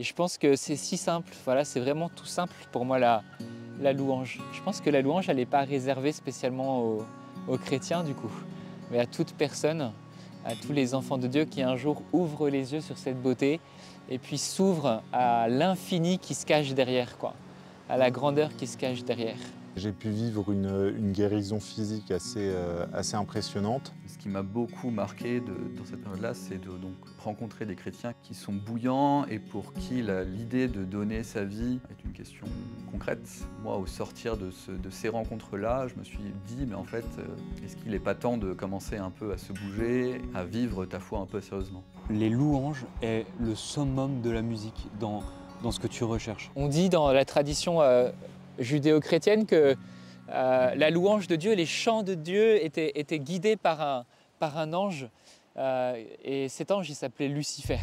Et je pense que c'est si simple, voilà, c'est vraiment tout simple pour moi la louange. Je pense que la louange, elle n'est pas réservée spécialement aux chrétiens du coup, mais à toute personne, à tous les enfants de Dieu qui un jour ouvrent les yeux sur cette beauté et puis s'ouvrent à l'infini qui se cache derrière, quoi, à la grandeur qui se cache derrière. J'ai pu vivre une guérison physique assez impressionnante. Ce qui m'a beaucoup marqué dans cette période-là, c'est de donc, rencontrer des chrétiens qui sont bouillants et pour qui l'idée de donner sa vie est une question concrète. Moi, au sortir de ces rencontres-là, je me suis dit, mais en fait, est-ce qu'il n'est pas temps de commencer un peu à se bouger, à vivre ta foi un peu sérieusement? Les louanges est le summum de la musique dans ce que tu recherches. On dit dans la tradition judéo-chrétienne que la louange de Dieu, les chants de Dieu étaient guidés par un ange et cet ange il s'appelait Lucifer.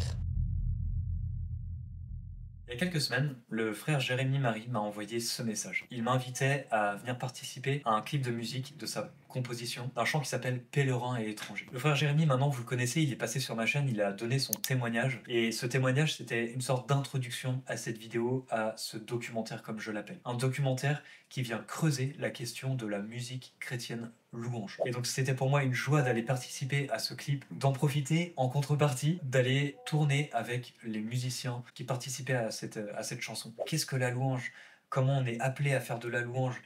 Il y a quelques semaines, le frère Jérémy Marie m'a envoyé ce message. Il m'invitait à venir participer à un clip de musique de sa composition d'un chant qui s'appelle Pèlerin et étranger. Le frère Jérémy, maintenant vous le connaissez, il est passé sur ma chaîne, il a donné son témoignage. Et ce témoignage, c'était une sorte d'introduction à cette vidéo, à ce documentaire comme je l'appelle. Un documentaire qui vient creuser la question de la musique chrétienne louange. Et donc c'était pour moi une joie d'aller participer à ce clip, d'en profiter en contrepartie, d'aller tourner avec les musiciens qui participaient à cette chanson. Qu'est-ce que la louange? Comment on est appelé à faire de la louange?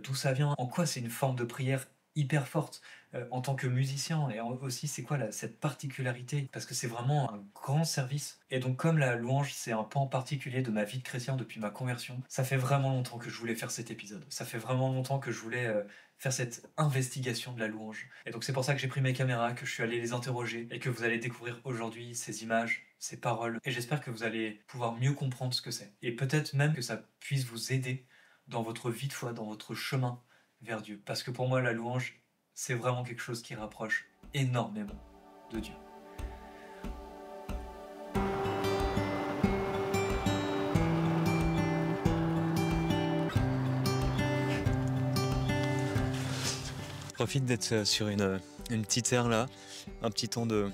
D'où ça vient? En quoi c'est une forme de prière hyper forte en tant que musicien? Et aussi c'est quoi cette particularité? Parce que c'est vraiment un grand service. Et donc comme la louange c'est un pan particulier de ma vie de chrétien depuis ma conversion, ça fait vraiment longtemps que je voulais faire cet épisode. Ça fait vraiment longtemps que je voulais faire cette investigation de la louange. Et donc c'est pour ça que j'ai pris mes caméras, que je suis allé les interroger et que vous allez découvrir aujourd'hui ces images, ces paroles. Et j'espère que vous allez pouvoir mieux comprendre ce que c'est. Et peut-être même que ça puisse vous aider dans votre vie de foi, dans votre chemin vers Dieu. Parce que pour moi, la louange, c'est vraiment quelque chose qui rapproche énormément de Dieu. Profite d'être sur une petite aire là, un petit temps de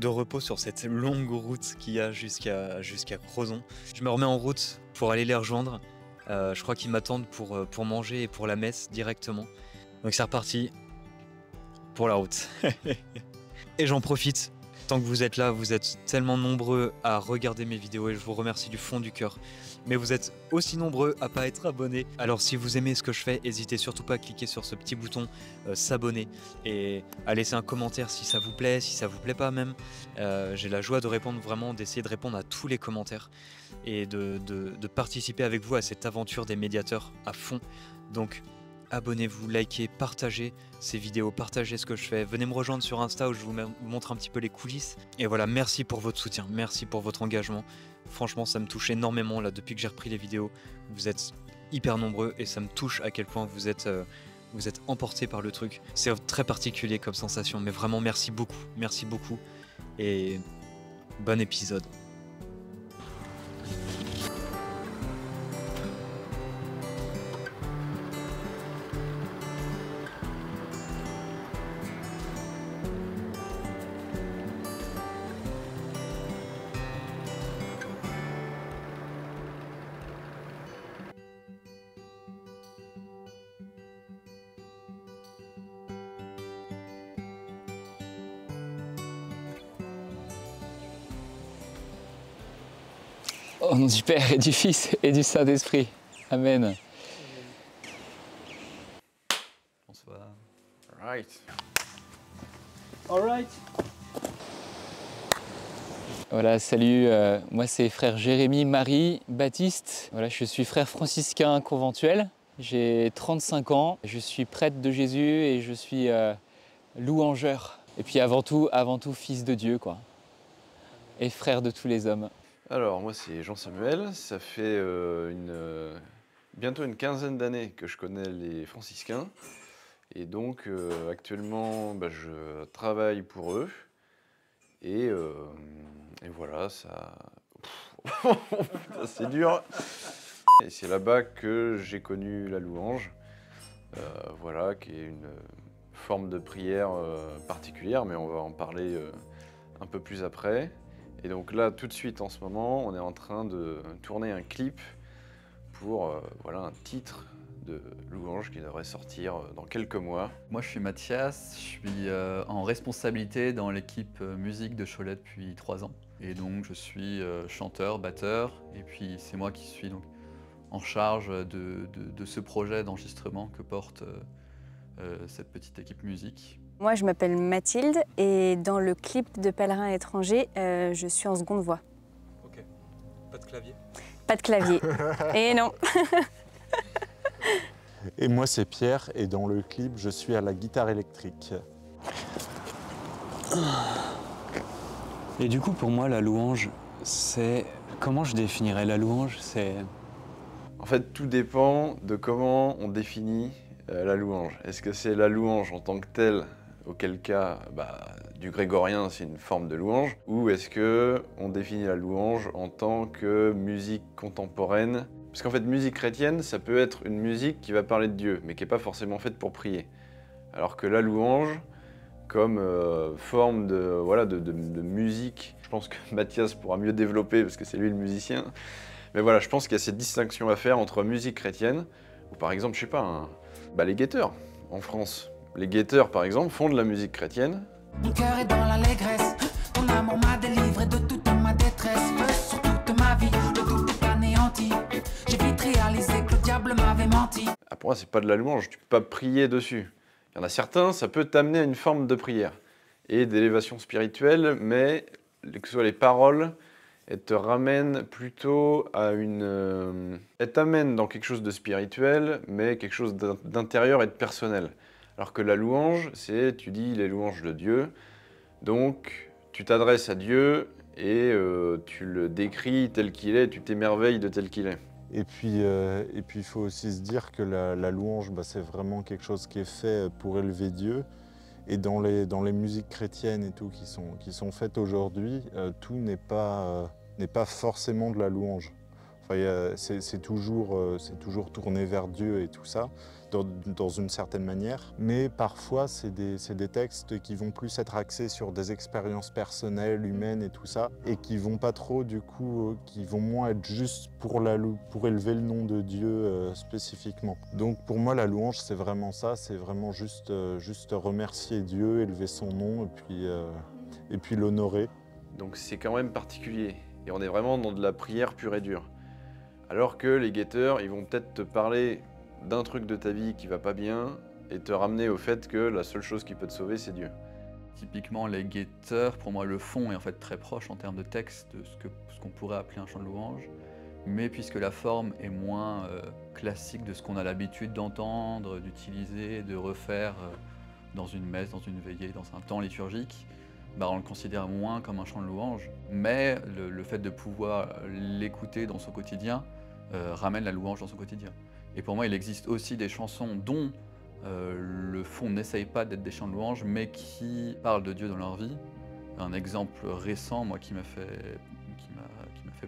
repos sur cette longue route qu'il y a jusqu'à Crozon. Je me remets en route pour aller les rejoindre. Je crois qu'ils m'attendent pour manger et pour la messe directement. Donc c'est reparti pour la route. Et j'en profite. Tant que vous êtes là, vous êtes tellement nombreux à regarder mes vidéos et je vous remercie du fond du cœur. Mais vous êtes aussi nombreux à pas être abonnés. Alors si vous aimez ce que je fais, n'hésitez surtout pas à cliquer sur ce petit bouton s'abonner et à laisser un commentaire si ça vous plaît, si ça vous plaît pas même. J'ai la joie de répondre vraiment, d'essayer de répondre à tous les commentaires et de participer avec vous à cette aventure des médiateurs à fond. Donc abonnez-vous, likez, partagez ces vidéos, partagez ce que je fais. Venez me rejoindre sur Insta où je vous montre un petit peu les coulisses. Et voilà, merci pour votre soutien, merci pour votre engagement. Franchement, ça me touche énormément là depuis que j'ai repris les vidéos. Vous êtes hyper nombreux et ça me touche à quel point vous êtes emportés par le truc. C'est très particulier comme sensation, mais vraiment merci beaucoup et bon épisode. Au nom du Père et du Fils et du Saint-Esprit. Amen. Bonsoir. All right. Voilà, salut, moi c'est frère Jérémy Marie Baptiste. Voilà, je suis frère franciscain conventuel. J'ai 35 ans, je suis prêtre de Jésus et je suis louangeur. Et puis avant tout fils de Dieu, quoi. Et frère de tous les hommes. Alors, moi, c'est Jean-Samuel. Ça fait bientôt une quinzaine d'années que je connais les franciscains. Et donc, actuellement, je travaille pour eux. Et voilà, ça... Putain, c'est dur. Et c'est là-bas que j'ai connu la louange. Voilà, qui est une forme de prière particulière, mais on va en parler un peu plus après. Et donc là, tout de suite, en ce moment, on est en train de tourner un clip pour voilà, un titre de louange qui devrait sortir dans quelques mois. Moi, je suis Mathias, je suis en responsabilité dans l'équipe musique de Cholet depuis 3 ans. Et donc, je suis chanteur, batteur, et puis c'est moi qui suis donc en charge de ce projet d'enregistrement que porte cette petite équipe musique. Moi, je m'appelle Mathilde et dans le clip de Pèlerin étranger, je suis en seconde voix. Ok. Pas de clavier? Pas de clavier. Et non. Et moi, c'est Pierre, et dans le clip, je suis à la guitare électrique. Et du coup, pour moi, la louange, c'est... Comment je définirais la louange? C'est... En fait, tout dépend de comment on définit la louange. Est-ce que c'est la louange en tant que telle, auquel cas, du grégorien, c'est une forme de louange, ou est-ce qu'on définit la louange en tant que musique contemporaine? Parce qu'en fait, musique chrétienne, ça peut être une musique qui va parler de Dieu, mais qui n'est pas forcément faite pour prier. Alors que la louange, comme forme de musique, je pense que Mathias pourra mieux développer parce que c'est lui le musicien, mais voilà, je pense qu'il y a cette distinction à faire entre musique chrétienne, ou par exemple, je sais pas, les guetteurs en France. Les guetteurs, par exemple, font de la musique chrétienne. Mon cœur est dans l'allégresse, ton amour m'a délivré de toute ma détresse, sur toute ma vie, le doute est anéanti. J'ai vite réalisé que le diable m'avait menti. Ah, pour moi, c'est pas de la louange, tu peux pas prier dessus. Il y en a certains, ça peut t'amener à une forme de prière et d'élévation spirituelle, mais que ce soit les paroles, elles te ramènent plutôt à une... elles t'amènent dans quelque chose de spirituel, mais quelque chose d'intérieur et de personnel. Alors que la louange, c'est, tu dis les louanges de Dieu, donc tu t'adresses à Dieu et tu le décris tel qu'il est, tu t'émerveilles de tel qu'il est. Et puis, il faut aussi se dire que la louange, c'est vraiment quelque chose qui est fait pour élever Dieu. Et dans les musiques chrétiennes et tout qui sont faites aujourd'hui, tout n'est pas forcément de la louange. Enfin, c'est toujours tourné vers Dieu et tout ça, dans une certaine manière. Mais parfois, c'est des textes qui vont plus être axés sur des expériences personnelles, humaines et tout ça, et qui vont pas trop, du coup, qui vont moins être juste pour élever le nom de Dieu spécifiquement. Donc pour moi, la louange, c'est vraiment ça, c'est vraiment juste remercier Dieu, élever son nom et puis l'honorer. Donc c'est quand même particulier, et on est vraiment dans de la prière pure et dure. Alors que les guetteurs, ils vont peut-être te parler d'un truc de ta vie qui va pas bien et te ramener au fait que la seule chose qui peut te sauver, c'est Dieu. Typiquement, les guetteurs, pour moi, le fond est en fait très proche en termes de texte de ce qu'on pourrait appeler un chant de louange. Mais puisque la forme est moins classique de ce qu'on a l'habitude d'entendre, d'utiliser, de refaire dans une messe, dans une veillée, dans un temps liturgique, on le considère moins comme un chant de louange. Mais le fait de pouvoir l'écouter dans son quotidien ramène la louange dans son quotidien. Et pour moi, il existe aussi des chansons dont le fond n'essaye pas d'être des chants de louange, mais qui parlent de Dieu dans leur vie. Un exemple récent, moi, qui m'a fait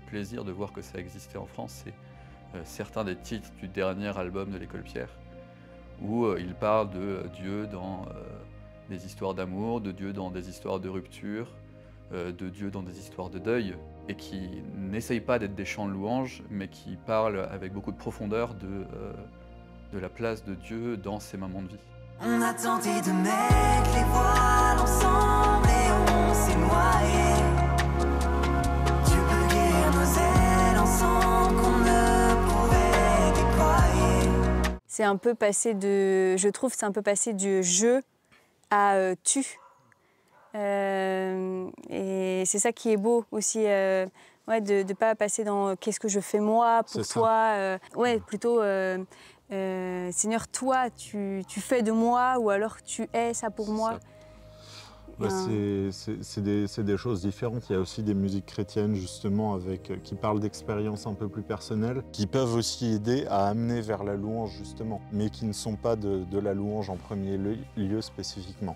plaisir de voir que ça existait en France, c'est certains des titres du dernier album de l'École Pierre, où il parle de Dieu dans des histoires d'amour, de Dieu dans des histoires de rupture, de Dieu dans des histoires de deuil, et qui n'essayent pas d'être des chants de louange, mais qui parlent avec beaucoup de profondeur de la place de Dieu dans ces moments de vie. On a tenté de mettre les voiles ensemble et on s'est noyé. Dieu peut guérir nos ailes ensemble qu'on ne pouvait déployer. C'est un peu passé de... Je trouve c'est un peu passé du je à tu. Et c'est ça qui est beau aussi, de ne pas passer dans qu'est-ce que je fais moi, pour toi. Plutôt Seigneur, toi, tu fais de moi, ou alors tu es ça pour moi. C'est des choses différentes. Il y a aussi des musiques chrétiennes justement qui parlent d'expériences un peu plus personnelles, qui peuvent aussi aider à amener vers la louange justement, mais qui ne sont pas de la louange en premier lieu spécifiquement.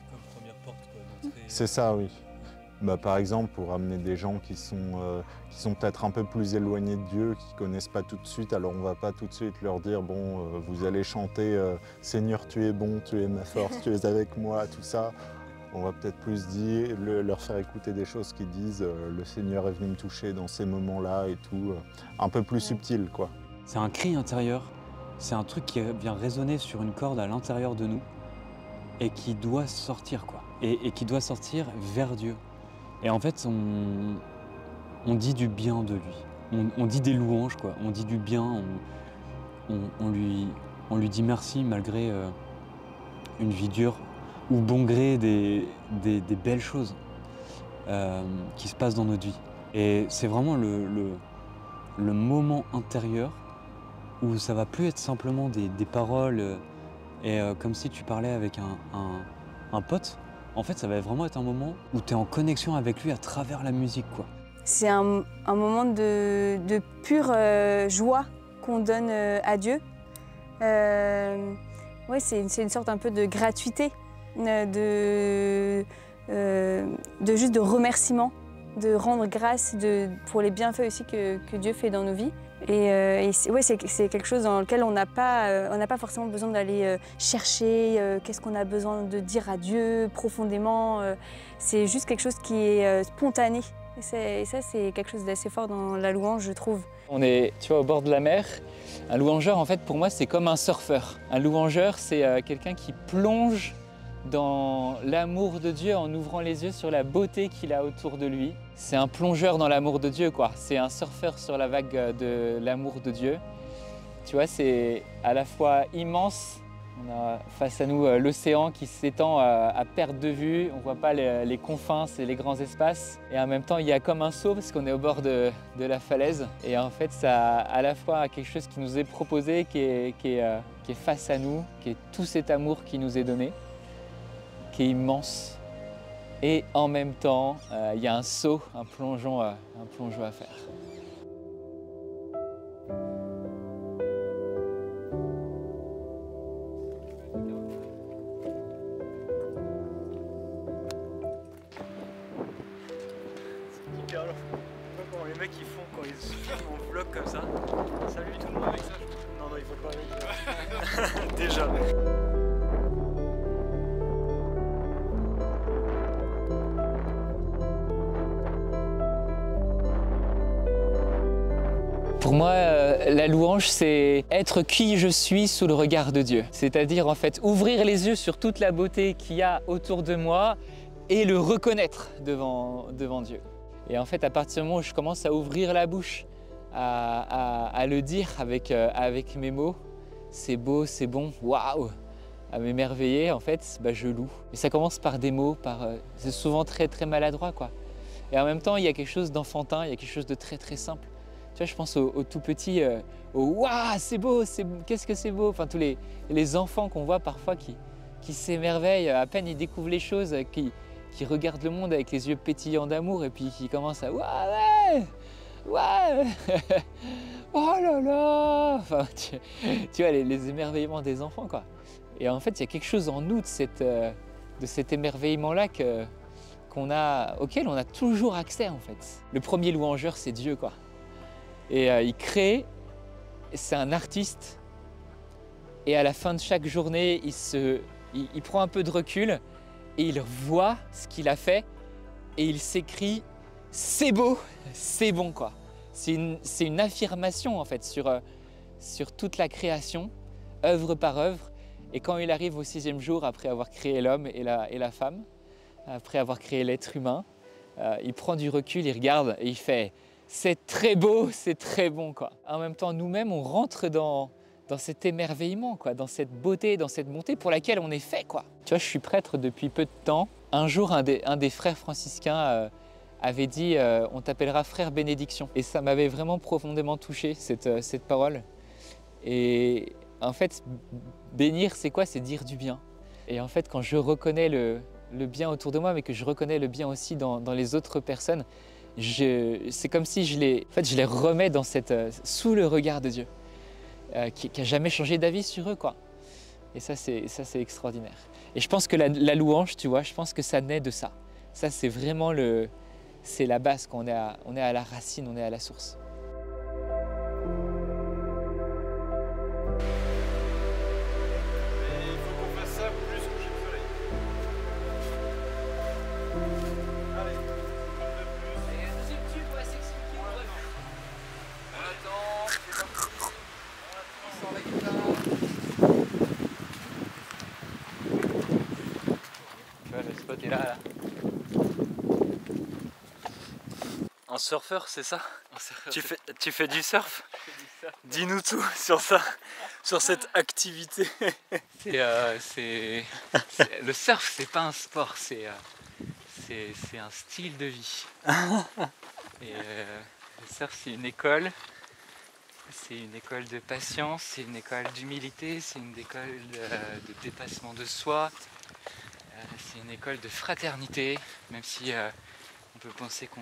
C'est ça, oui. Par exemple, pour amener des gens qui sont peut-être un peu plus éloignés de Dieu, qui ne connaissent pas tout de suite, alors on ne va pas tout de suite leur dire « bon, vous allez chanter Seigneur, tu es bon, tu es ma force, tu es avec moi », tout ça. On va peut-être plus leur faire écouter des choses qui disent le Seigneur est venu me toucher dans ces moments-là et tout, un peu plus subtil, quoi. C'est un cri intérieur, c'est un truc qui vient résonner sur une corde à l'intérieur de nous et qui doit sortir, quoi. Et qui doit sortir vers Dieu. Et en fait, on dit du bien de lui. On dit des louanges, quoi. On dit du bien, on lui dit merci malgré une vie dure ou bon gré des belles choses qui se passent dans notre vie. Et c'est vraiment le moment intérieur où ça va plus être simplement des paroles et comme si tu parlais avec un pote. En fait, ça va vraiment être un moment où tu es en connexion avec lui à travers la musique, quoi. C'est un moment de pure joie qu'on donne à Dieu. Ouais, c'est une sorte un peu de gratuité, juste de remerciement, de rendre grâce pour les bienfaits aussi que Dieu fait dans nos vies. Et ouais, c'est quelque chose dans lequel on n'a pas forcément besoin d'aller chercher qu'est-ce qu'on a besoin de dire à Dieu profondément. C'est juste quelque chose qui est spontané. Et ça, c'est quelque chose d'assez fort dans la louange, je trouve. On est, tu vois, au bord de la mer. Un louangeur, en fait, pour moi, c'est comme un surfeur. Un louangeur, c'est quelqu'un qui plonge dans l'amour de Dieu en ouvrant les yeux sur la beauté qu'il a autour de lui. C'est un plongeur dans l'amour de Dieu, quoi. C'est un surfeur sur la vague de l'amour de Dieu. Tu vois, c'est à la fois immense. On a face à nous l'océan qui s'étend à perte de vue. On ne voit pas les confins, c'est les grands espaces. Et en même temps, il y a comme un saut parce qu'on est au bord de la falaise. Et en fait, ça a à la fois quelque chose qui nous est proposé, qui est face à nous, qui est tout cet amour qui nous est donné, qui est immense. Et en même temps, il y a un saut, un plongeon à faire. Les mecs ils font quand ils se filment en vlog comme ça. Salut tout le monde avec ça. Non, il faut pas avec ça. Déjà. Pour moi, la louange, c'est être qui je suis sous le regard de Dieu. C'est-à-dire, en fait, ouvrir les yeux sur toute la beauté qu'il y a autour de moi et le reconnaître devant Dieu. Et en fait, à partir du moment où je commence à ouvrir la bouche, à le dire avec mes mots, c'est beau, c'est bon, waouh, à m'émerveiller, en fait, bah, je loue. Et ça commence par des mots, c'est souvent très très maladroit, quoi. Et en même temps, il y a quelque chose d'enfantin, il y a quelque chose de très très simple. Tu vois, je pense aux tout petits, au waouh, c'est beau, qu'est-ce que c'est beau. Enfin, tous les enfants qu'on voit parfois qui s'émerveillent, à peine ils découvrent les choses, qui regardent le monde avec les yeux pétillants d'amour et puis qui commencent à ouais, oh là là. Enfin, tu vois, les émerveillements des enfants, quoi. Et en fait, il y a quelque chose en nous de cet émerveillement-là auquel on a toujours accès, en fait. Le premier louangeur, c'est Dieu, quoi. Et il crée, c'est un artiste, et à la fin de chaque journée, il prend un peu de recul et il voit ce qu'il a fait et il s'écrit « c'est beau, c'est bon », quoi. C'est une affirmation en fait sur toute la création, œuvre par œuvre. Et quand il arrive au 6e jour, après avoir créé l'homme et la femme, après avoir créé l'être humain, il prend du recul, il regarde et il fait « c'est très beau, c'est très bon », quoi. En même temps, nous-mêmes, on rentre dans cet émerveillement, quoi, dans cette beauté, dans cette bonté pour laquelle on est fait, quoi. Tu vois, je suis prêtre depuis peu de temps. Un jour, un des frères franciscains avait dit on t'appellera frère bénédiction. Et ça m'avait vraiment profondément touché, cette parole. Et en fait, bénir, c'est quoi? C'est dire du bien. Et en fait, quand je reconnais le bien autour de moi, mais que je reconnais le bien aussi dans les autres personnes, c'est comme si je les remets sous le regard de Dieu, qui n'a jamais changé d'avis sur eux, quoi. Et ça, c'est extraordinaire. Et je pense que la louange, tu vois, je pense que ça naît de ça. Ça, c'est vraiment c'est la base, quand on est à la racine, on est à la source. Il faut qu'on fasse ça plus coucher de soleil. surfeur, c'est ça? Tu fais du surf? Dis-nous tout sur ça, sur cette activité. Le surf, c'est pas un sport, c'est un style de vie. Et le surf, c'est une école. C'est une école de patience, c'est une école d'humilité, c'est une école de dépassement de soi. C'est une école de fraternité, même si on peut penser qu'on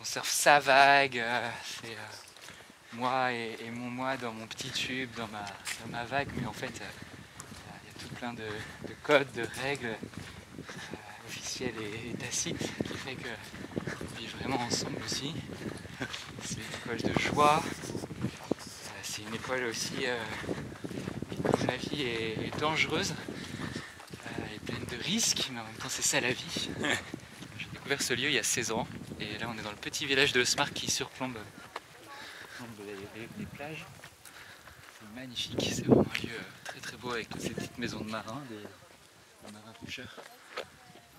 surfe sa vague. C'est moi et mon moi dans mon petit tube, dans ma vague, mais en fait il y a tout plein de codes, de règles officielles et tacites qui fait qu'on vit vraiment ensemble aussi. C'est une école de joie, c'est une école aussi où la vie est dangereuse et pleine de risques, mais en même temps c'est ça la vie. J'ai découvert ce lieu il y a 16 ans et là on est dans le petit village de Osmark qui surplombe les plages. C'est magnifique, c'est vraiment un lieu très très beau avec toutes ces petites maisons de marins, des marins pêcheurs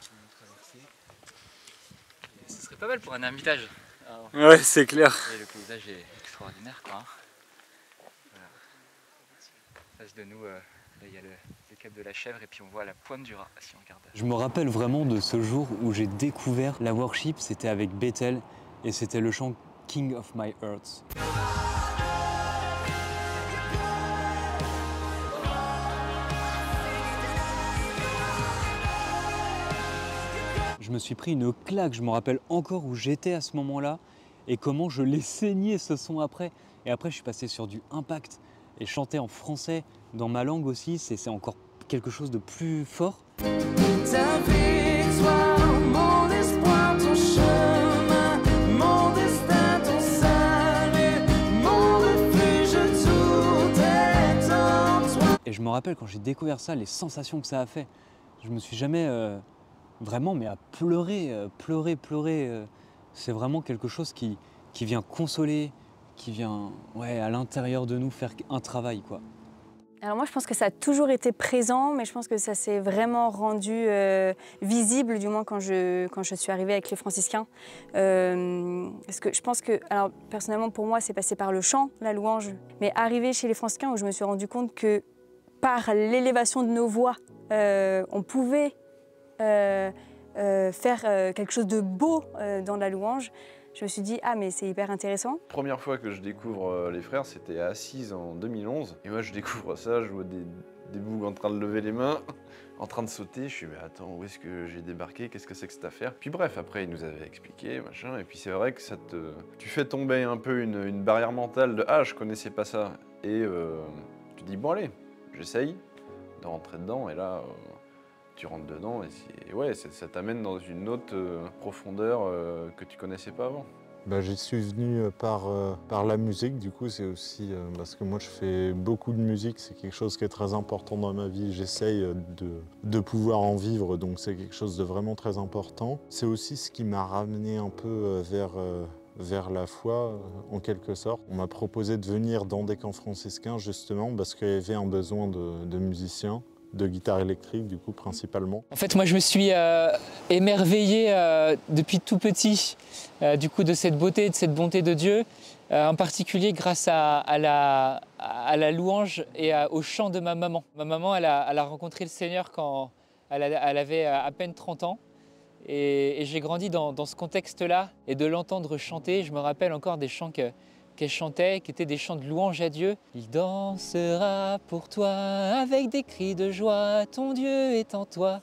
qui vont traverser. Et ce serait pas mal pour un ermitage. Alors, Ouais, c'est clair. et le paysage est extraordinaire quoi. Voilà. En face de nous, là, il y a le cap de la Chèvre et puis on voit la pointe du Raz si on regarde. Je me rappelle vraiment de ce jour où j'ai découvert la worship, c'était avec Bethel et c'était le chant King of My Heart. Je me suis pris une claque, je me rappelle encore où j'étais à ce moment-là et comment je l'ai saigné ce son après. Et après je suis passé sur du Impact et chanter en français dans ma langue aussi, c'est encore quelque chose de plus fort. Ta victoire, mon espoir, ton chemin, mon destin, ton salut, mon refuge, tout est en toi. Et je me rappelle quand j'ai découvert ça, les sensations que ça a fait. Je me suis jamais vraiment mais à pleurer. C'est vraiment quelque chose qui vient consoler, qui vient à l'intérieur de nous faire un travail quoi. Alors moi, je pense que ça a toujours été présent, mais je pense que ça s'est vraiment rendu visible, du moins quand je suis arrivée avec les franciscains. Parce que je pense que, alors personnellement pour moi, c'est passé par le chant, la louange, mais arrivé chez les franciscains où je me suis rendu compte que par l'élévation de nos voix, on pouvait faire quelque chose de beau dans la louange. Je me suis dit, ah mais c'est hyper intéressant. Première fois que je découvre les frères, c'était à Assise en 2011. Et moi je découvre ça, je vois des bougs en train de lever les mains, en train de sauter. Je suis mais attends, où est-ce que j'ai débarqué? Qu'est-ce que c'est que cette affaire? Puis bref, après ils nous avaient expliqué, machin. Et puis c'est vrai que tu fais tomber un peu une barrière mentale de ah je connaissais pas ça. Et tu dis bon allez, j'essaye de rentrer dedans. Et là tu rentres dedans et ça t'amène dans une autre profondeur que tu connaissais pas avant. J'y suis venu par la musique, du coup c'est aussi parce que moi je fais beaucoup de musique, c'est quelque chose qui est très important dans ma vie, j'essaye de pouvoir en vivre, donc c'est quelque chose de vraiment très important. C'est aussi ce qui m'a ramené un peu vers la foi en quelque sorte. On m'a proposé de venir dans des camps franciscains justement parce qu'il y avait un besoin de musiciens. De guitare électrique du coup principalement. En fait moi je me suis émerveillé depuis tout petit du coup de cette beauté, de cette bonté de Dieu, en particulier grâce à la louange et au chant de ma maman. Ma maman elle a rencontré le Seigneur quand elle avait à peine 30 ans et j'ai grandi dans ce contexte-là et de l'entendre chanter. Je me rappelle encore des chants qu'elle chantait, qui étaient des chants de louange à Dieu. Il dansera pour toi avec des cris de joie, ton Dieu est en toi.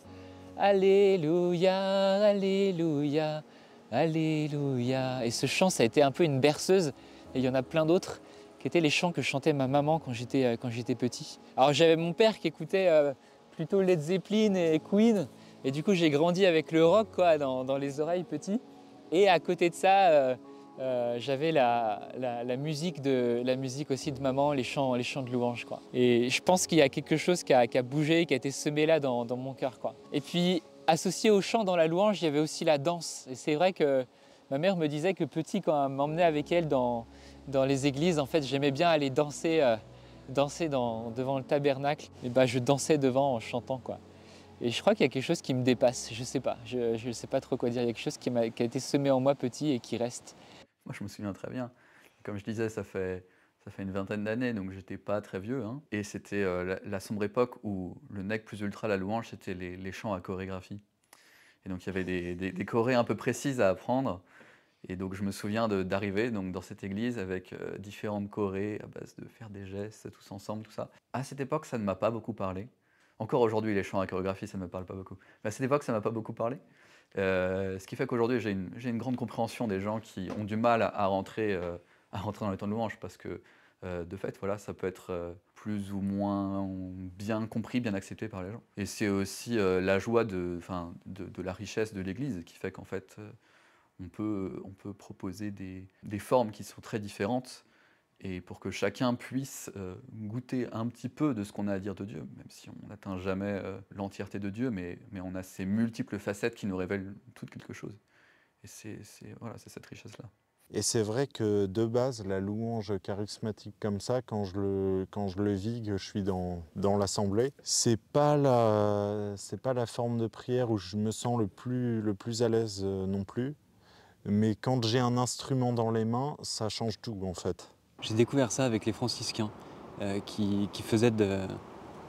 Alléluia, alléluia, alléluia. Et ce chant, ça a été un peu une berceuse, et il y en a plein d'autres, qui étaient les chants que chantait ma maman quand j'étais petit. Alors j'avais mon père qui écoutait plutôt Led Zeppelin et Queen, et du coup j'ai grandi avec le rock quoi, dans les oreilles petit. Et à côté de ça, j'avais la musique aussi de maman, les chants de louange quoi. Et je pense qu'il y a quelque chose qui a bougé, qui a été semé là dans mon cœur quoi. Et puis associé au chant dans la louange, il y avait aussi la danse. Et c'est vrai que ma mère me disait que petit, quand elle m'emmenait avec elle dans les églises, en fait j'aimais bien aller danser devant le tabernacle. Et je dansais devant en chantant quoi. Et je crois qu'il y a quelque chose qui me dépasse, je sais pas, je sais pas trop quoi dire. Il y a quelque chose qui a été semé en moi petit et qui reste. Moi, je me souviens très bien. Comme je disais, ça fait une vingtaine d'années, donc j'étais pas très vieux. Hein. Et c'était la sombre époque où le nec plus ultra, la louange, c'était les chants à chorégraphie. Et donc il y avait des chorés un peu précises à apprendre. Et donc je me souviens d'arriver dans cette église avec différentes chorés à base de faire des gestes tous ensemble, tout ça. À cette époque, ça ne m'a pas beaucoup parlé. Encore aujourd'hui, les chants à chorégraphie, ça ne me parle pas beaucoup. Mais à cette époque, ça ne m'a pas beaucoup parlé. Ce qui fait qu'aujourd'hui, j'ai une grande compréhension des gens qui ont du mal à rentrer dans les temps de louange parce que, de fait, voilà, ça peut être plus ou moins bien compris, bien accepté par les gens. Et c'est aussi la joie de la richesse de l'Église qui fait qu'en fait, on peut proposer des formes qui sont très différentes et pour que chacun puisse goûter un petit peu de ce qu'on a à dire de Dieu, même si on n'atteint jamais l'entièreté de Dieu, mais on a ces multiples facettes qui nous révèlent toutes quelque chose. Et c'est cette richesse-là. Et c'est vrai que de base, la louange charismatique comme ça, quand je le vis, que je suis dans l'assemblée, c'est pas la forme de prière où je me sens le plus à l'aise non plus. Mais quand j'ai un instrument dans les mains, ça change tout en fait. J'ai découvert ça avec les franciscains qui faisaient de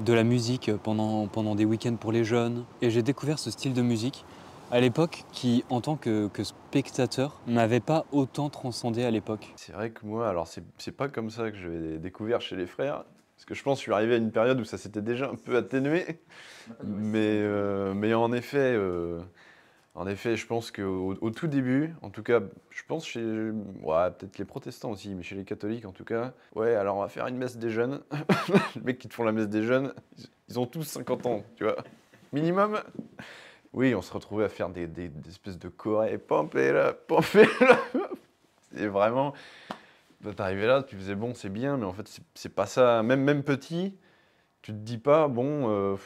la musique pendant des week-ends pour les jeunes. Et j'ai découvert ce style de musique à l'époque qui, en tant que spectateur, m'avait pas autant transcendé à l'époque. C'est vrai que moi, alors c'est pas comme ça que je l'ai découvert chez les frères, parce que je pense que je suis arrivé à une période où ça s'était déjà un peu atténué, mais en effet, je pense qu'au tout début, en tout cas, je pense chez peut-être les protestants aussi, mais chez les catholiques en tout cas, ouais, alors on va faire une messe des jeunes. Les mecs qui te font la messe des jeunes, ils ont tous 50 ans, tu vois, minimum. Oui, on se retrouvait à faire des espèces de chorés, pompez là. Et vraiment, t'arrivais là, tu faisais bon, c'est bien, mais en fait, c'est pas ça. Même petit, tu te dis pas, bon,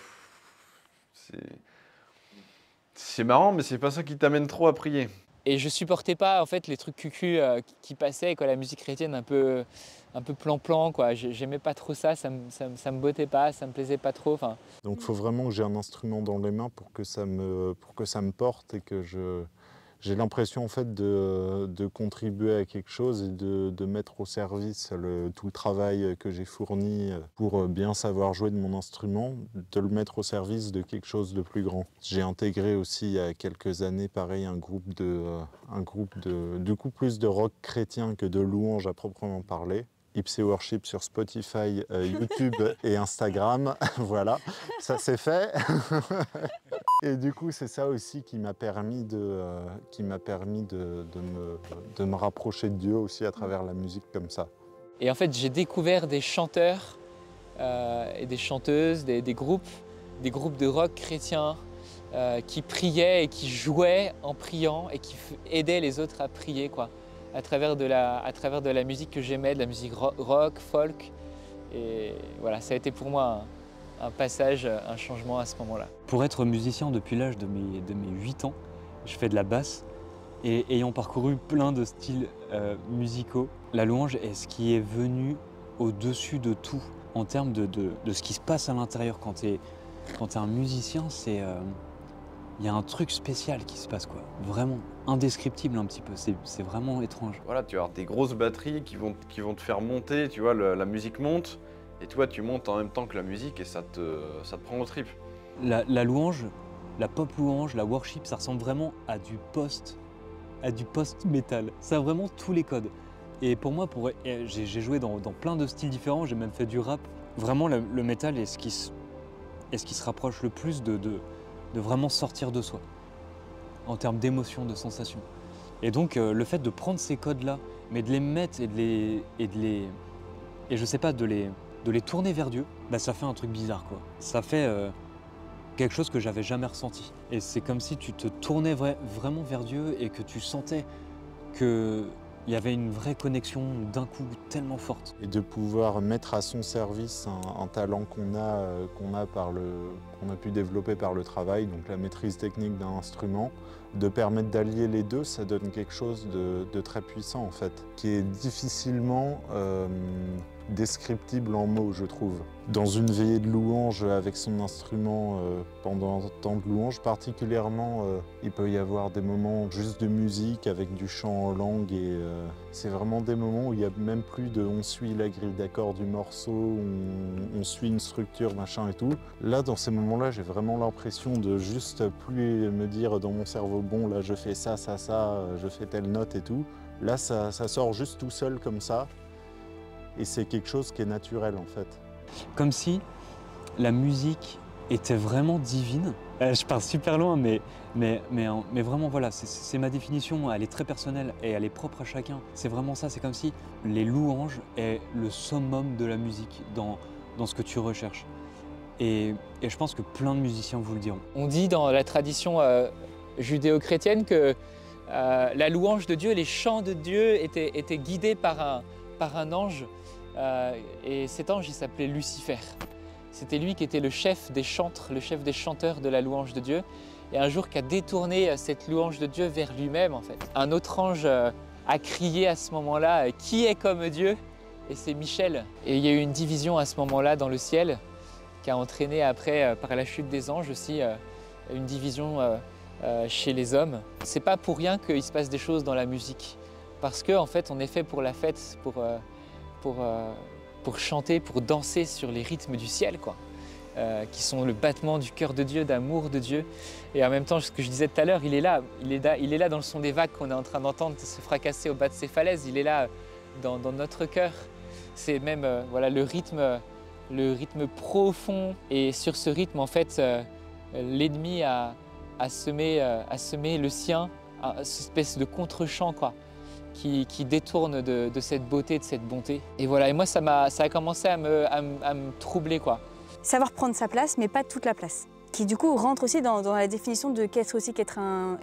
c'est marrant, mais c'est pas ça qui t'amène trop à prier. Et je supportais pas en fait les trucs cucu qui passaient, quoi, la musique chrétienne un peu plan-plan, quoi. J'aimais pas trop ça me bottait pas, ça me plaisait pas trop. Donc il faut vraiment que j'ai un instrument dans les mains pour que ça me porte et que j'ai l'impression en fait de contribuer à quelque chose et de mettre au service tout le travail que j'ai fourni pour bien savoir jouer de mon instrument, de le mettre au service de quelque chose de plus grand. J'ai intégré aussi il y a quelques années, pareil, un groupe du coup plus de rock chrétien que de louange à proprement parler. Ipsé Worship sur Spotify, YouTube et Instagram. Voilà, ça c'est fait. Et du coup, c'est ça aussi qui m'a permis de me rapprocher de Dieu aussi à travers la musique comme ça. Et en fait, j'ai découvert des chanteurs et des chanteuses, des groupes de rock chrétiens qui priaient et qui jouaient en priant et qui aidaient les autres à prier, quoi. À travers de la musique que j'aimais, de la musique rock, folk. Et voilà, ça a été pour moi un passage, un changement à ce moment-là. Pour être musicien depuis l'âge de mes 8 ans, je fais de la basse. Et ayant parcouru plein de styles musicaux, la louange est ce qui est venu au-dessus de tout en termes de ce qui se passe à l'intérieur. Quand t'es un musicien, il y a un truc spécial qui se passe, quoi. Vraiment indescriptible un petit peu, c'est vraiment étrange. Voilà, tu vas avoir des grosses batteries qui vont te faire monter, tu vois, la musique monte, et toi tu montes en même temps que la musique et ça te prend aux tripes. La louange, la pop louange, la worship, ça ressemble vraiment à du post-metal. Ça a vraiment tous les codes. Et pour moi, j'ai joué dans plein de styles différents, j'ai même fait du rap. Vraiment, le metal est ce qui se rapproche le plus de vraiment sortir de soi, en termes d'émotions, de sensations. Et donc, le fait de prendre ces codes-là, mais de les mettre et je sais pas, de les tourner vers Dieu, bah, ça fait un truc bizarre, quoi. Ça fait quelque chose que j'avais jamais ressenti. Et c'est comme si tu te tournais vraiment vers Dieu et que tu sentais qu'il y avait une vraie connexion d'un coup tellement forte. Et de pouvoir mettre à son service un talent qu'on a pu développer par le travail, donc la maîtrise technique d'un instrument, de permettre d'allier les deux, ça donne quelque chose de très puissant en fait, qui est difficilement descriptible en mots, je trouve. Dans une veillée de louange avec son instrument pendant un temps de louange, particulièrement, il peut y avoir des moments juste de musique avec du chant en langue et c'est vraiment des moments où il n'y a même plus de on suit la grille d'accords du morceau, on suit une structure, machin et tout. Là, dans ces moments-là, j'ai vraiment l'impression de juste plus me dire dans mon cerveau, bon là je fais ça, ça, ça, je fais telle note et tout. Là, ça sort juste tout seul comme ça. Et c'est quelque chose qui est naturel en fait. Comme si la musique était vraiment divine. Je pars super loin, mais vraiment voilà, c'est ma définition, elle est très personnelle et elle est propre à chacun. C'est vraiment ça, c'est comme si les louanges est le summum de la musique dans ce que tu recherches. Et je pense que plein de musiciens vous le diront. On dit dans la tradition judéo-chrétienne que la louange de Dieu, les chants de Dieu étaient guidés par un ange. Et cet ange, il s'appelait Lucifer. C'était lui qui était le chef des chantres, le chef des chanteurs de la louange de Dieu. Et un jour, qui a détourné cette louange de Dieu vers lui-même, en fait. Un autre ange a crié à ce moment-là « Qui est comme Dieu ?» Et c'est Michel. Et il y a eu une division à ce moment-là dans le ciel qui a entraîné après, par la chute des anges aussi, une division chez les hommes. C'est pas pour rien qu'il se passe des choses dans la musique. Parce qu'en fait, on est fait pour la fête, pour chanter, pour danser sur les rythmes du ciel, quoi, qui sont le battement du cœur de Dieu, d'amour de Dieu. Et en même temps, ce que je disais tout à l'heure, il est là dans le son des vagues qu'on est en train d'entendre se fracasser au bas de ces falaises. Il est là dans notre cœur. C'est même voilà, le rythme profond. Et sur ce rythme, en fait, l'ennemi a semé le sien, une espèce de contre-champ, quoi. Qui détourne de cette beauté, de cette bonté. Et voilà, et moi ça a commencé à me troubler, quoi. Savoir prendre sa place, mais pas toute la place. Qui du coup rentre aussi dans la définition de qu'être un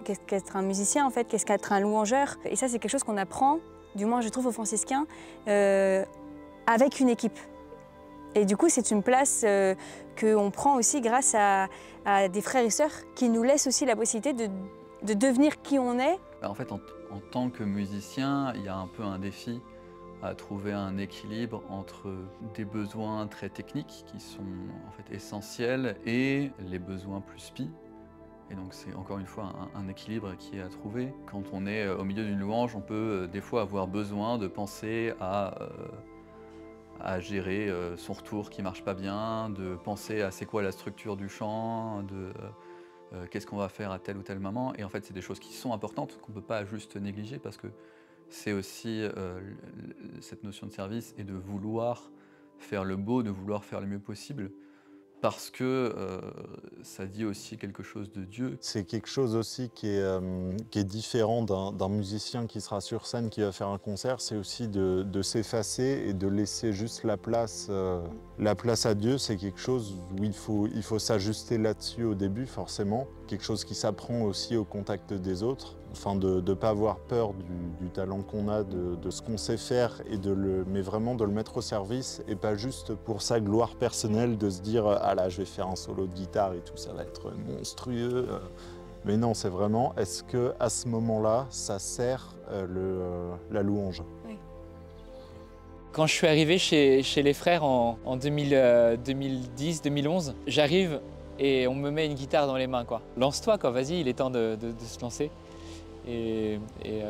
musicien, en fait, qu'est-ce qu'être un louangeur. Et ça, c'est quelque chose qu'on apprend, du moins je trouve aux franciscains, avec une équipe. Et du coup, c'est une place qu'on prend aussi grâce à des frères et sœurs qui nous laissent aussi la possibilité de devenir qui on est. En fait, en tant que musicien, il y a un peu un défi à trouver un équilibre entre des besoins très techniques qui sont en fait essentiels et les besoins plus spi. Et donc c'est encore une fois un équilibre qui est à trouver. Quand on est au milieu d'une louange, on peut des fois avoir besoin de penser à gérer son retour qui marche pas bien, de penser à c'est quoi la structure du chant, qu'est-ce qu'on va faire à tel ou tel moment. Et en fait, c'est des choses qui sont importantes, qu'on ne peut pas juste négliger, parce que c'est aussi cette notion de service et de vouloir faire le beau, de vouloir faire le mieux possible, parce que ça dit aussi quelque chose de Dieu. C'est quelque chose aussi qui est différent d'un musicien qui sera sur scène, qui va faire un concert, c'est aussi de s'effacer et de laisser juste la place à Dieu. C'est quelque chose où il faut s'ajuster là-dessus au début, forcément. Quelque chose qui s'apprend aussi au contact des autres. Enfin, de ne pas avoir peur du talent qu'on a, de ce qu'on sait faire, mais vraiment de le mettre au service et pas juste pour sa gloire personnelle, de se dire « Ah là, je vais faire un solo de guitare et tout, ça va être monstrueux ». Mais non, c'est vraiment, est-ce qu'à ce moment-là, ça sert la louange? Oui. Quand je suis arrivé chez les frères en 2010-2011, j'arrive et on me met une guitare dans les mains, quoi. Lance-toi, quoi, vas-y, il est temps de se lancer. Et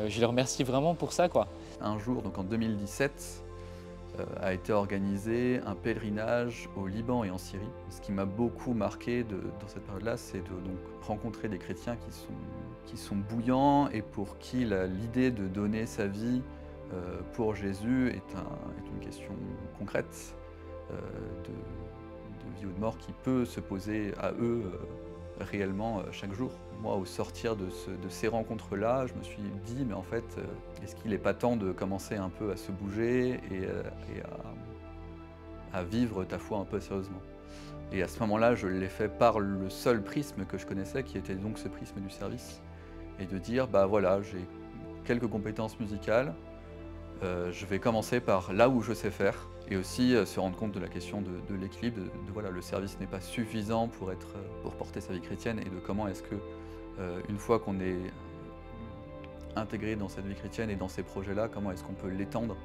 je les remercie vraiment pour ça, quoi. Un jour, donc en 2017, a été organisé un pèlerinage au Liban et en Syrie. Ce qui m'a beaucoup marqué dans cette période-là, c'est de donc, rencontrer des chrétiens qui sont bouillants et pour qui l'idée de donner sa vie pour Jésus est une question concrète de vie ou de mort qui peut se poser à eux réellement chaque jour. Moi, au sortir de ces rencontres-là, je me suis dit, mais en fait, est-ce qu'il n'est pas temps de commencer un peu à se bouger et à vivre ta foi un peu sérieusement? Et à ce moment-là, je l'ai fait par le seul prisme que je connaissais, qui était donc ce prisme du service. Et de dire, bah voilà, j'ai quelques compétences musicales, je vais commencer par là où je sais faire. Et aussi se rendre compte de la question de l'équilibre, voilà, le service n'est pas suffisant pour porter sa vie chrétienne et de comment est-ce que Une fois qu'on est intégré dans cette vie chrétienne et dans ces projets-là, comment est-ce qu'on peut l'étendre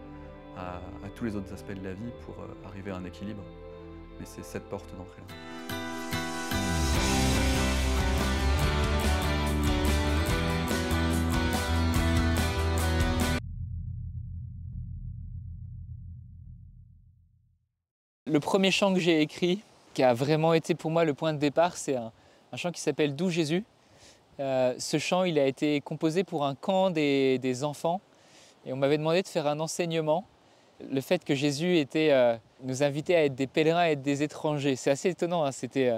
à tous les autres aspects de la vie pour arriver à un équilibre. Mais c'est cette porte d'entrée-là. Le premier chant que j'ai écrit, qui a vraiment été pour moi le point de départ, c'est un chant qui s'appelle « D'où Jésus ». Ce chant, il a été composé pour un camp des enfants et on m'avait demandé de faire un enseignement. Le fait que Jésus nous invitait à être des pèlerins, à être des étrangers, c'est assez étonnant, hein. C'était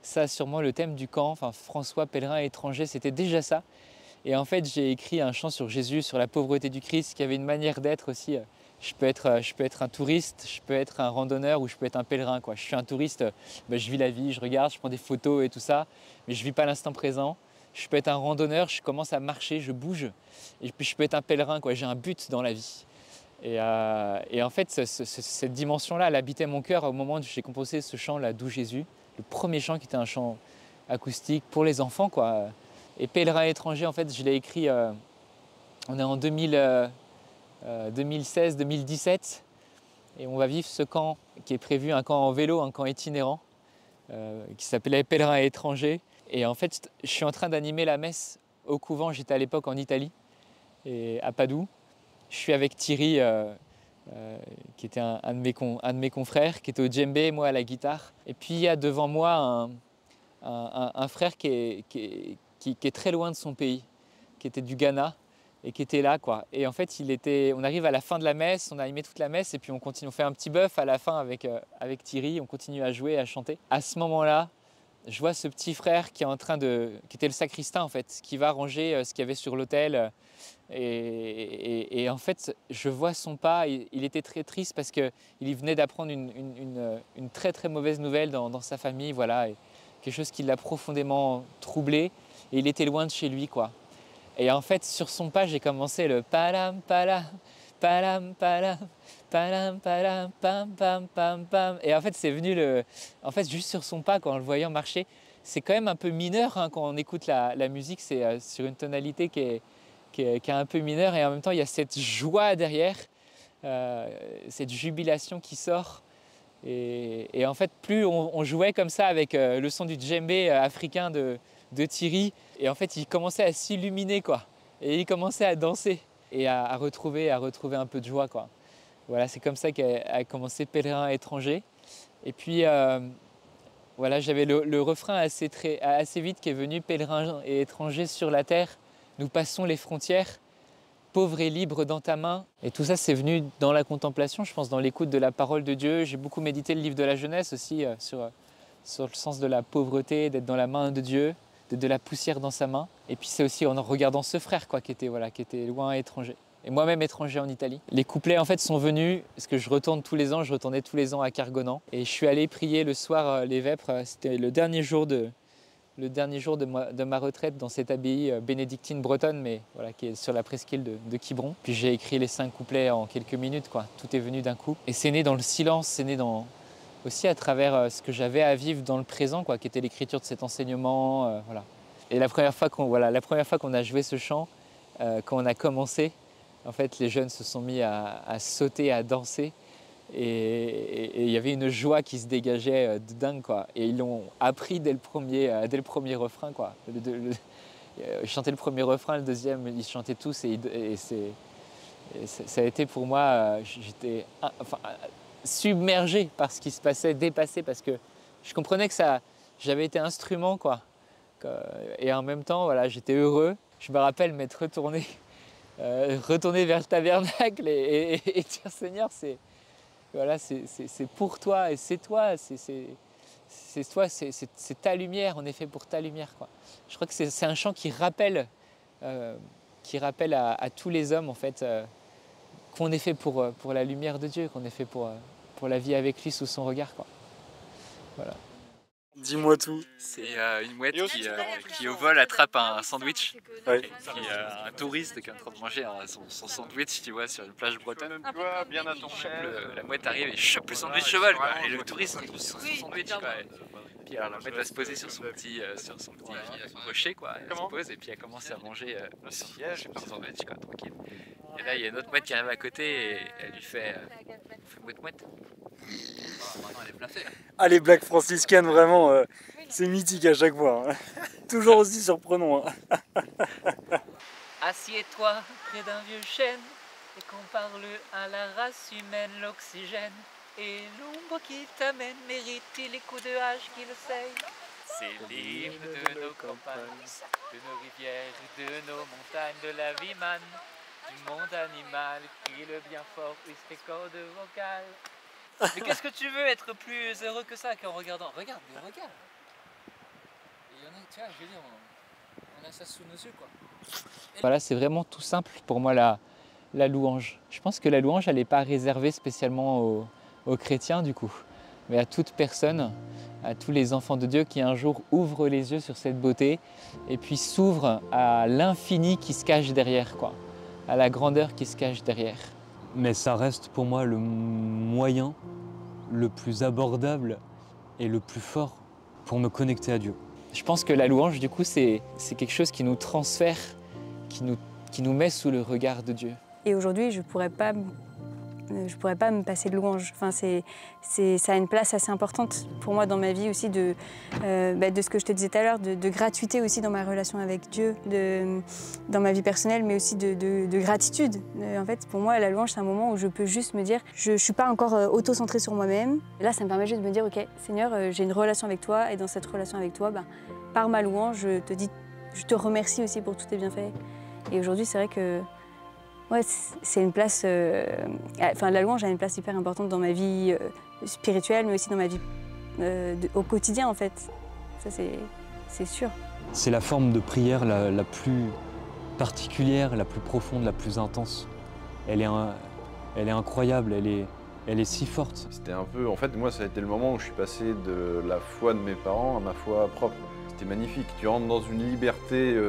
ça sûrement le thème du camp, enfin François, pèlerin et étranger, c'était déjà ça. Et en fait, j'ai écrit un chant sur Jésus, sur la pauvreté du Christ, qui avait une manière d'être aussi. Je peux être un touriste, je peux être un randonneur ou je peux être un pèlerin, quoi. Je suis un touriste, je vis la vie, je regarde, je prends des photos et tout ça, mais je ne vis pas l'instant présent. Je peux être un randonneur, je commence à marcher, je bouge. Et puis je peux être un pèlerin, quoi. J'ai un but dans la vie. Et en fait, cette dimension-là, elle habitait mon cœur au moment où j'ai composé ce chant-là, D'où Jésus. Le premier chant qui était un chant acoustique pour les enfants, quoi. Et pèlerin étranger, en fait, je l'ai écrit, on est en 2016-2017. Et on va vivre ce camp qui est prévu, un camp en vélo, un camp itinérant, qui s'appelait Pèlerin étranger. Et en fait, je suis en train d'animer la messe au couvent. J'étais à l'époque en Italie, et à Padoue. Je suis avec Thierry, qui était un de mes confrères, qui était au djembé, moi à la guitare. Et puis il y a devant moi un frère qui est très loin de son pays, qui était du Ghana et qui était là, quoi. Et en fait, on arrive à la fin de la messe, on a animé toute la messe et puis on continue, on fait un petit bœuf à la fin avec Thierry, on continue à jouer, à chanter. À ce moment-là, je vois ce petit frère qui était le sacristain en fait, qui va ranger ce qu'il y avait sur l'autel. Et en fait, je vois son pas, il était très triste parce qu'il venait d'apprendre une très très mauvaise nouvelle dans sa famille, voilà, et quelque chose qui l'a profondément troublé, et il était loin de chez lui, quoi. Et en fait, sur son pas, j'ai commencé le palam palam, palam palam, palam palam, pam pam pam pam. Et en fait, c'est venu juste sur son pas, quoi, en le voyant marcher. C'est quand même un peu mineur, hein, quand on écoute la musique, c'est sur une tonalité qui est un peu mineure, et en même temps il y a cette joie derrière, cette jubilation qui sort. Et en fait, plus on jouait comme ça avec le son du djembé africain de Thierry, et en fait il commençait à s'illuminer, quoi, et il commençait à danser et à retrouver un peu de joie, quoi. Voilà, c'est comme ça qu'a commencé Pèlerin étranger. Et puis voilà, j'avais le refrain assez vite qui est venu: pèlerin et étranger sur la terre, nous passons les frontières, pauvre et libre dans ta main. Et tout ça, c'est venu dans la contemplation, je pense, dans l'écoute de la parole de Dieu. J'ai beaucoup médité le livre de la Genèse aussi, sur le sens de la pauvreté, d'être dans la main de Dieu, de la poussière dans sa main. Et puis c'est aussi en regardant ce frère, quoi, qui était loin, étranger. Et moi-même étranger en Italie. Les couplets en fait sont venus, parce que je retournais tous les ans à Cargonan. Et je suis allé prier le soir les vêpres, c'était le dernier jour de ma retraite dans cette abbaye bénédictine bretonne, mais voilà, qui est sur la presqu'île de Quiberon. Puis j'ai écrit les 5 couplets en quelques minutes, quoi. Tout est venu d'un coup. Et c'est né dans le silence, c'est né aussi à travers ce que j'avais à vivre dans le présent, quoi, qui était l'écriture de cet enseignement. Voilà. Et la première fois qu'on a joué ce chant, quand on a commencé, en fait, les jeunes se sont mis à sauter, à danser. Et il y avait une joie qui se dégageait de dingue, quoi. Et ils l'ont appris dès le premier refrain, quoi. Ils chantaient le premier refrain, le deuxième, ils chantaient tous. Ça a été pour moi, j'étais submergé par ce qui se passait, dépassé, parce que je comprenais que j'avais été instrument, quoi. Et en même temps, voilà, j'étais heureux. Je me rappelle m'être retourné vers le tabernacle et dire: Seigneur, c'est pour toi, et c'est toi, c'est ta lumière, on est fait pour ta lumière, quoi. Je crois que c'est un chant qui rappelle à tous les hommes, en fait, qu'on est fait pour la lumière de Dieu, qu'on est fait pour la vie avec lui sous son regard, quoi. Voilà. Dis-moi tout. C'est une mouette qui au vol attrape un sandwich. Ouais. Et un touriste qui est en train de manger son sandwich, tu vois, sur une plage bretonne. Bien à ton La mouette arrive et chope le sandwich cheval, quoi. Et le touriste retrouve son sandwich, quoi. puis alors, elle va se poser sur son petit rocher, quoi. Elle se pose et puis elle commence à manger son sandwich, quoi, tranquille. Et là, il y a une autre mouette qui arrive à côté et elle lui fait mouette-mouette. Ah, les blagues franciscaines, vraiment, c'est mythique à chaque fois. Hein. Toujours aussi surprenant. Hein. Assieds-toi près d'un vieux chêne et qu'on parle à la race humaine, l'oxygène. Et l'ombre qui t'amène mérite-t-il les coups de hache qui le saignent? C'est l'hymne de nos campagnes, de nos rivières, de nos montagnes, de la vie manne, du monde animal, crie le bien fort, puisse tes cordes vocales. Mais qu'est-ce que tu veux être plus heureux que ça qu'en regardant? Regarde, mais regarde. Et il y en a, tu vois, je veux dire, on a ça sous nos yeux, quoi. Voilà, c'est vraiment tout simple pour moi la louange. Je pense que la louange, elle n'est pas réservée spécialement aux chrétiens du coup, mais à toute personne, à tous les enfants de Dieu qui un jour ouvrent les yeux sur cette beauté et puis s'ouvrent à l'infini qui se cache derrière, quoi, à la grandeur qui se cache derrière. Mais ça reste pour moi le moyen le plus abordable et le plus fort pour me connecter à Dieu. Je pense que la louange, du coup, c'est quelque chose qui nous transfère, qui nous met sous le regard de Dieu. Et aujourd'hui, je pourrais pas me passer de louange. Enfin, ça a une place assez importante pour moi dans ma vie aussi, de ce que je te disais tout à l'heure, de gratuité aussi dans ma relation avec Dieu, dans ma vie personnelle, mais aussi de gratitude. En fait, pour moi, la louange, c'est un moment où je peux juste me dire, je ne suis pas encore auto-centrée sur moi-même. Là, ça me permet juste de me dire, ok, Seigneur, j'ai une relation avec toi, et dans cette relation avec toi, par ma louange, je te remercie aussi pour tous tes bienfaits. Et aujourd'hui, c'est vrai que ouais, c'est une place. La louange a une place hyper importante dans ma vie spirituelle, mais aussi dans ma vie au quotidien, en fait. Ça, c'est sûr. C'est la forme de prière la plus particulière, la plus profonde, la plus intense. Elle est incroyable, elle est si forte. C'était un peu, en fait, moi, ça a été le moment où je suis passé de la foi de mes parents à ma foi propre. C'était magnifique. Tu rentres dans une liberté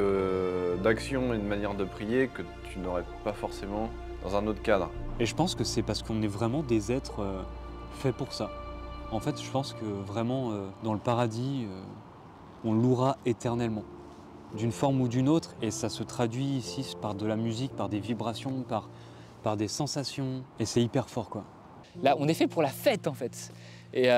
d'action et une manière de prier que tu n'aurais pas forcément dans un autre cadre. Et je pense que c'est parce qu'on est vraiment des êtres faits pour ça. En fait, je pense que vraiment, dans le paradis, on louera éternellement, d'une forme ou d'une autre, et ça se traduit ici par de la musique, par des vibrations, par des sensations, et c'est hyper fort, quoi. Là, on est fait pour la fête, en fait. Et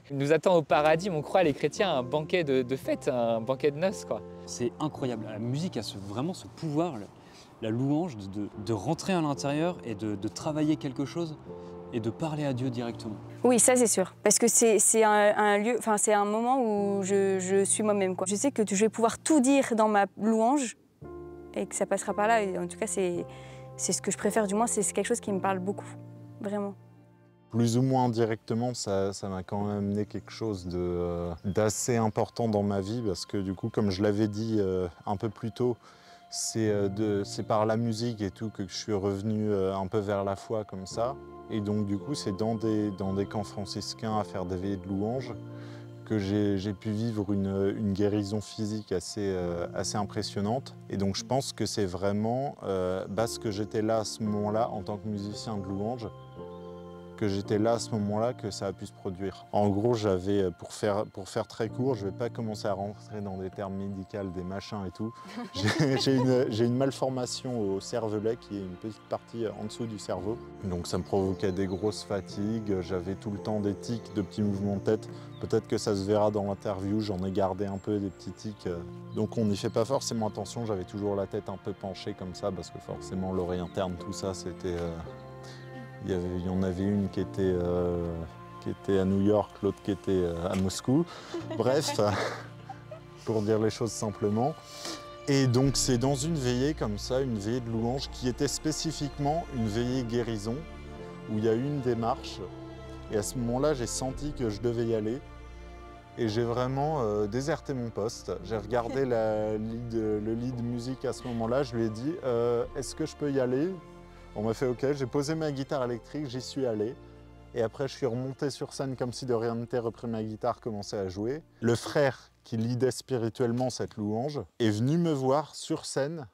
il nous attend au paradis, on croit les chrétiens, un banquet de fête, un banquet de noces, quoi. C'est incroyable. La musique a vraiment ce pouvoir, la louange, de rentrer à l'intérieur et de travailler quelque chose et de parler à Dieu directement. Oui, ça c'est sûr, parce que c'est un lieu, enfin c'est un moment où je suis moi-même, quoi. Je sais que je vais pouvoir tout dire dans ma louange et que ça passera par là. Et en tout cas, c'est ce que je préfère, du moins, c'est quelque chose qui me parle beaucoup, vraiment. Plus ou moins indirectement, ça m'a quand même amené quelque chose d'assez important dans ma vie parce que du coup, comme je l'avais dit un peu plus tôt, c'est par la musique et tout que je suis revenu un peu vers la foi comme ça. Et donc du coup, c'est dans des camps franciscains à faire des veillées de louanges que j'ai pu vivre une guérison physique assez impressionnante. Et donc je pense que c'est vraiment parce que j'étais là à ce moment-là en tant que musicien de louange, que j'étais là à ce moment-là que ça a pu se produire. En gros, j'avais, pour faire très court, je ne vais pas commencer à rentrer dans des termes médicaux, des machins et tout. J'ai une malformation au cervelet qui est une petite partie en dessous du cerveau. Donc ça me provoquait des grosses fatigues, j'avais tout le temps des tics, de petits mouvements de tête. Peut-être que ça se verra dans l'interview, j'en ai gardé un peu des petits tics. Donc on n'y fait pas forcément attention, j'avais toujours la tête un peu penchée comme ça parce que forcément l'oreille interne, tout ça, c'était... Il y en avait une qui était à New York, l'autre qui était à Moscou. Bref, pour dire les choses simplement. Et donc c'est dans une veillée comme ça, une veillée de louange, qui était spécifiquement une veillée guérison, où il y a eu une démarche. Et à ce moment-là, j'ai senti que je devais y aller. Et j'ai vraiment déserté mon poste. J'ai regardé le lead musique à ce moment-là. Je lui ai dit est-ce que je peux y aller ? On m'a fait OK, j'ai posé ma guitare électrique, j'y suis allé. Et après, je suis remonté sur scène comme si de rien n'était, repris ma guitare, commencé à jouer. Le frère qui leadait spirituellement cette louange est venu me voir sur scène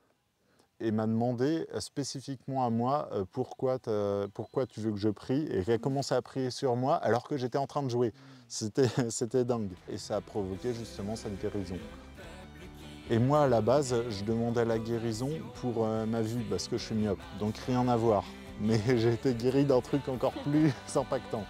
et m'a demandé spécifiquement à moi pourquoi tu veux que je prie, et elle a commencé à prier sur moi alors que j'étais en train de jouer. C'était dingue. Et ça a provoqué justement cette guérison. Et moi, à la base, je demandais la guérison pour ma vue, parce que je suis myope, donc rien à voir. Mais j'ai été guéri d'un truc encore plus impactant.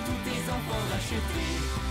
Tous tes enfants rachetés.